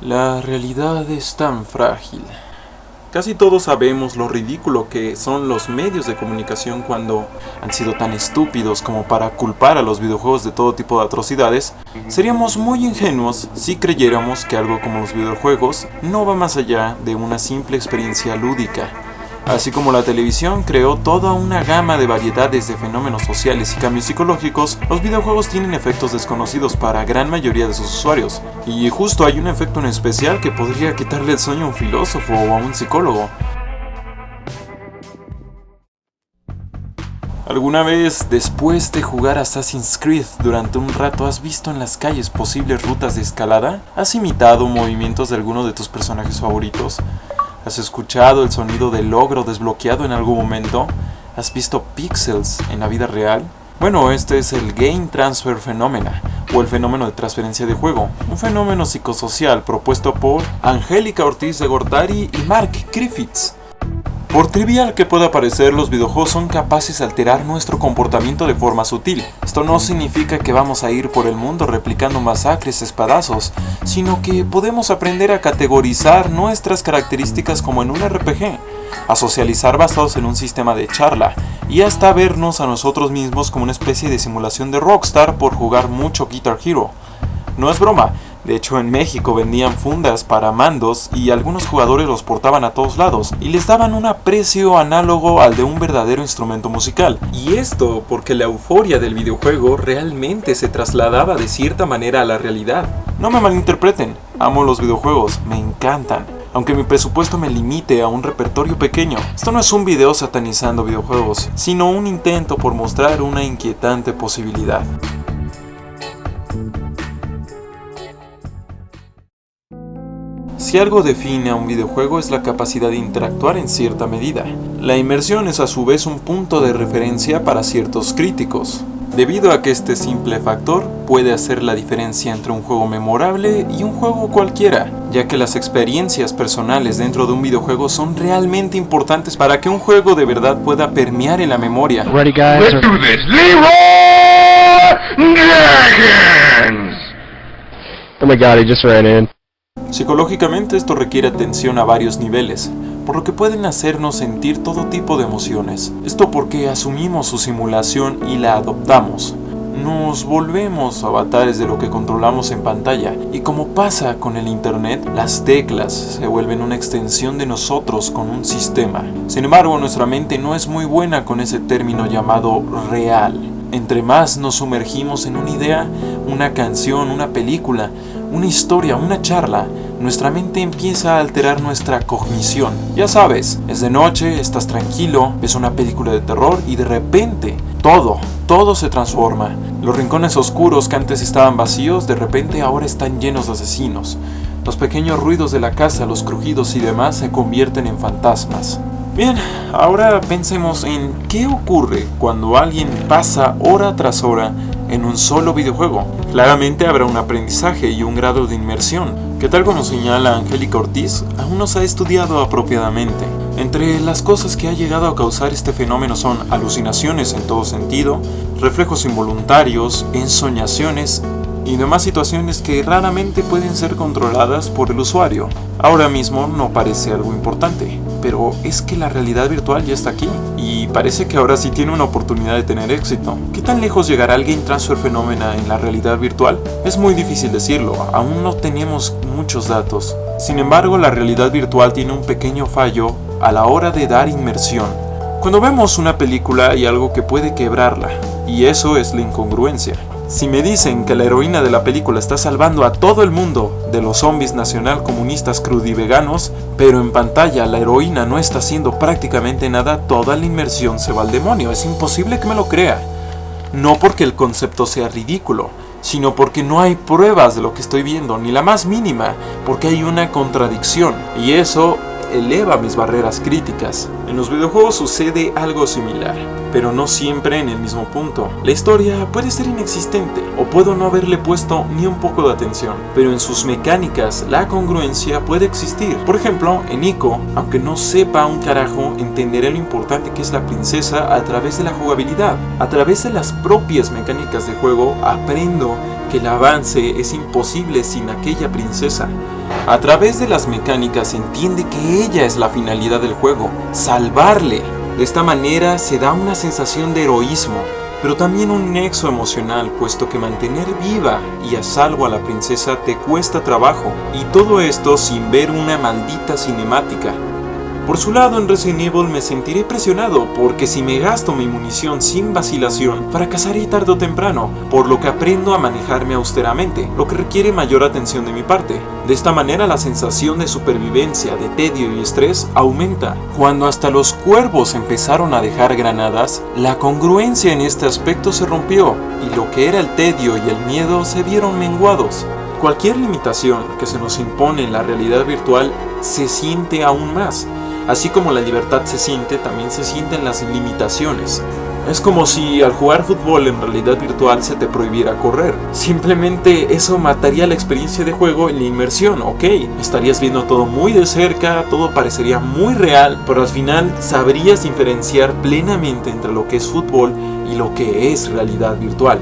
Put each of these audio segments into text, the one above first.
La realidad es tan frágil. Casi todos sabemos lo ridículo que son los medios de comunicación cuando han sido tan estúpidos como para culpar a los videojuegos de todo tipo de atrocidades. Seríamos muy ingenuos si creyéramos que algo como los videojuegos no va más allá de una simple experiencia lúdica. Así como la televisión creó toda una gama de variedades de fenómenos sociales y cambios psicológicos, los videojuegos tienen efectos desconocidos para gran mayoría de sus usuarios. Y justo hay un efecto en especial que podría quitarle el sueño a un filósofo o a un psicólogo. ¿Alguna vez, después de jugar Assassin's Creed durante un rato, has visto en las calles posibles rutas de escalada? ¿Has imitado movimientos de alguno de tus personajes favoritos? ¿Has escuchado el sonido del logro desbloqueado en algún momento? ¿Has visto píxeles en la vida real? Bueno, este es el Game Transfer Phenomena, o el fenómeno de transferencia de juego, un fenómeno psicosocial propuesto por Angélica Ortiz de Gortari y Mark Griffiths. Por trivial que pueda parecer, los videojuegos son capaces de alterar nuestro comportamiento de forma sutil. Esto no significa que vamos a ir por el mundo replicando masacres, espadazos, sino que podemos aprender a categorizar nuestras características como en un RPG, a socializar basados en un sistema de charla, y hasta vernos a nosotros mismos como una especie de simulación de Rockstar por jugar mucho Guitar Hero. No es broma. De hecho, en México vendían fundas para mandos y algunos jugadores los portaban a todos lados y les daban un aprecio análogo al de un verdadero instrumento musical. Y esto porque la euforia del videojuego realmente se trasladaba de cierta manera a la realidad. No me malinterpreten, amo los videojuegos, me encantan. Aunque mi presupuesto me limite a un repertorio pequeño, esto no es un video satanizando videojuegos, sino un intento por mostrar una inquietante posibilidad. Si algo define a un videojuego es la capacidad de interactuar en cierta medida. La inmersión es a su vez un punto de referencia para ciertos críticos, debido a que este simple factor puede hacer la diferencia entre un juego memorable y un juego cualquiera, ya que las experiencias personales dentro de un videojuego son realmente importantes para que un juego de verdad pueda permear en la memoria. Ready, guys? Let's do this. Leroy Dragons! Oh my god, he just ran in. Psicológicamente esto requiere atención a varios niveles, por lo que pueden hacernos sentir todo tipo de emociones. Esto porque asumimos su simulación y la adoptamos. Nos volvemos avatares de lo que controlamos en pantalla, y como pasa con el internet, las teclas se vuelven una extensión de nosotros con un sistema. Sin embargo, nuestra mente no es muy buena con ese término llamado real. Entre más nos sumergimos en una idea, una canción, una película, una historia, una charla, nuestra mente empieza a alterar nuestra cognición. Ya sabes, es de noche, estás tranquilo, ves una película de terror y de repente todo se transforma. Los rincones oscuros que antes estaban vacíos, de repente ahora están llenos de asesinos. Los pequeños ruidos de la casa, los crujidos y demás se convierten en fantasmas. Bien, ahora pensemos en qué ocurre cuando alguien pasa hora tras hora en un solo videojuego. Claramente habrá un aprendizaje y un grado de inmersión, que tal como señala Angélica Ortiz, aún no se ha estudiado apropiadamente. Entre las cosas que ha llegado a causar este fenómeno son alucinaciones en todo sentido, reflejos involuntarios, ensoñaciones y demás situaciones que raramente pueden ser controladas por el usuario. Ahora mismo no parece algo importante, pero es que la realidad virtual ya está aquí, y parece que ahora sí tiene una oportunidad de tener éxito. ¿Qué tan lejos llegará el Game Transfer Phenomena en la realidad virtual? Es muy difícil decirlo, aún no tenemos muchos datos. Sin embargo, la realidad virtual tiene un pequeño fallo a la hora de dar inmersión. Cuando vemos una película hay algo que puede quebrarla, y eso es la incongruencia. Si me dicen que la heroína de la película está salvando a todo el mundo de los zombies nacionalcomunistas crudiveganos, pero en pantalla la heroína no está haciendo prácticamente nada, toda la inmersión se va al demonio. Es imposible que me lo crea. No porque el concepto sea ridículo, sino porque no hay pruebas de lo que estoy viendo, ni la más mínima, porque hay una contradicción, y eso eleva mis barreras críticas. En los videojuegos sucede algo similar, pero no siempre en el mismo punto. La historia puede ser inexistente, o puedo no haberle puesto ni un poco de atención, pero en sus mecánicas la congruencia puede existir. Por ejemplo, en Ico, aunque no sepa un carajo, entenderé lo importante que es la princesa a través de la jugabilidad. A través de las propias mecánicas de juego aprendo que el avance es imposible sin aquella princesa. A través de las mecánicas se entiende que ella es la finalidad del juego, salvarle. De esta manera se da una sensación de heroísmo, pero también un nexo emocional, puesto que mantener viva y a salvo a la princesa te cuesta trabajo, y todo esto sin ver una maldita cinemática. Por su lado, en Resident Evil me sentiré presionado, porque si me gasto mi munición sin vacilación, fracasaré tarde o temprano, por lo que aprendo a manejarme austeramente, lo que requiere mayor atención de mi parte. De esta manera la sensación de supervivencia, de tedio y estrés aumenta. Cuando hasta los cuervos empezaron a dejar granadas, la congruencia en este aspecto se rompió, y lo que era el tedio y el miedo se vieron menguados. Cualquier limitación que se nos impone en la realidad virtual se siente aún más. Así como la libertad se siente, también se sienten las limitaciones. Es como si al jugar fútbol en realidad virtual se te prohibiera correr. Simplemente eso mataría la experiencia de juego en la inmersión, ok. Estarías viendo todo muy de cerca, todo parecería muy real, pero al final sabrías diferenciar plenamente entre lo que es fútbol y lo que es realidad virtual.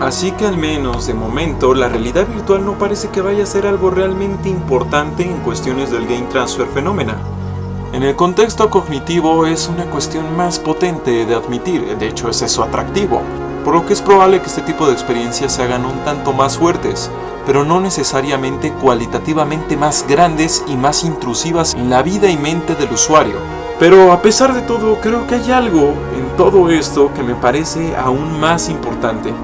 Así que al menos de momento la realidad virtual no parece que vaya a ser algo realmente importante en cuestiones del Game Transfer Phenomena. En el contexto cognitivo es una cuestión más potente de admitir, de hecho es eso atractivo, por lo que es probable que este tipo de experiencias se hagan un tanto más fuertes, pero no necesariamente cualitativamente más grandes y más intrusivas en la vida y mente del usuario. Pero a pesar de todo, creo que hay algo en todo esto que me parece aún más importante.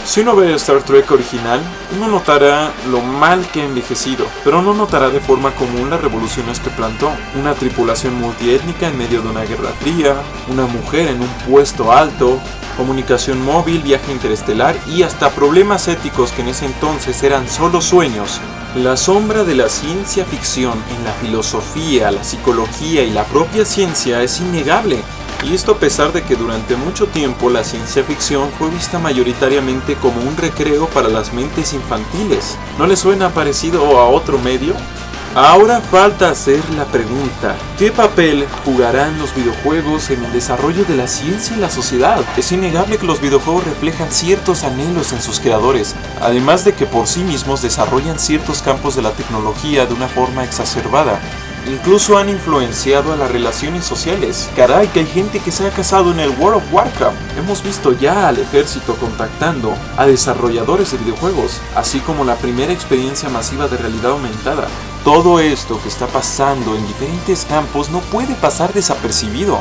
Si uno ve Star Trek original, uno notará lo mal que ha envejecido, pero no notará de forma común las revoluciones que plantó. Una tripulación multiétnica en medio de una guerra fría, una mujer en un puesto alto, comunicación móvil, viaje interestelar y hasta problemas éticos que en ese entonces eran solo sueños. La sombra de la ciencia ficción en la filosofía, la psicología y la propia ciencia es innegable. Y esto a pesar de que durante mucho tiempo la ciencia ficción fue vista mayoritariamente como un recreo para las mentes infantiles. ¿No les suena parecido a otro medio? Ahora falta hacer la pregunta, ¿qué papel jugarán los videojuegos en el desarrollo de la ciencia y la sociedad? Es innegable que los videojuegos reflejan ciertos anhelos en sus creadores, además de que por sí mismos desarrollan ciertos campos de la tecnología de una forma exacerbada. Incluso han influenciado a las relaciones sociales. Caray, que hay gente que se ha casado en el World of Warcraft. Hemos visto ya al ejército contactando a desarrolladores de videojuegos, así como la primera experiencia masiva de realidad aumentada. Todo esto que está pasando en diferentes campos no puede pasar desapercibido.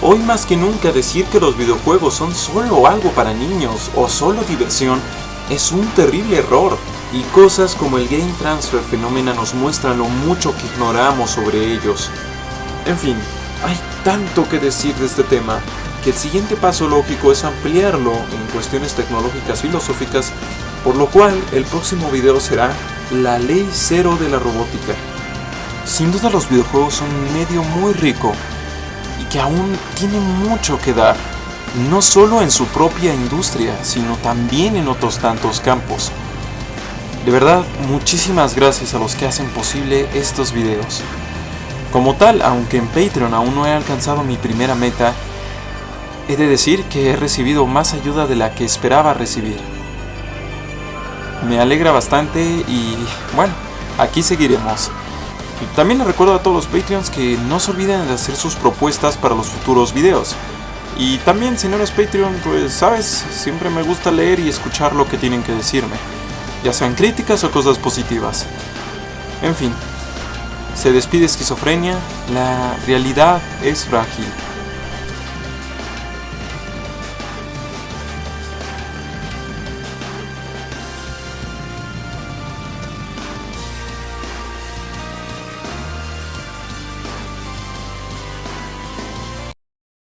Hoy más que nunca decir que los videojuegos son solo algo para niños o solo diversión es un terrible error. Y cosas como el Game Transfer Phenomena nos muestran lo mucho que ignoramos sobre ellos. En fin, hay tanto que decir de este tema, que el siguiente paso lógico es ampliarlo en cuestiones tecnológicas filosóficas, por lo cual el próximo video será la ley cero de la robótica. Sin duda los videojuegos son un medio muy rico, y que aún tiene mucho que dar, no solo en su propia industria, sino también en otros tantos campos. De verdad, muchísimas gracias a los que hacen posible estos videos. Como tal, aunque en Patreon aún no he alcanzado mi primera meta, he de decir que he recibido más ayuda de la que esperaba recibir. Me alegra bastante y bueno, aquí seguiremos. También les recuerdo a todos los Patreons que no se olviden de hacer sus propuestas para los futuros videos. Y también si no eres Patreon, pues sabes, siempre me gusta leer y escuchar lo que tienen que decirme, ya sean críticas o cosas positivas. En fin, se despide Esquizofrenia, la realidad es frágil.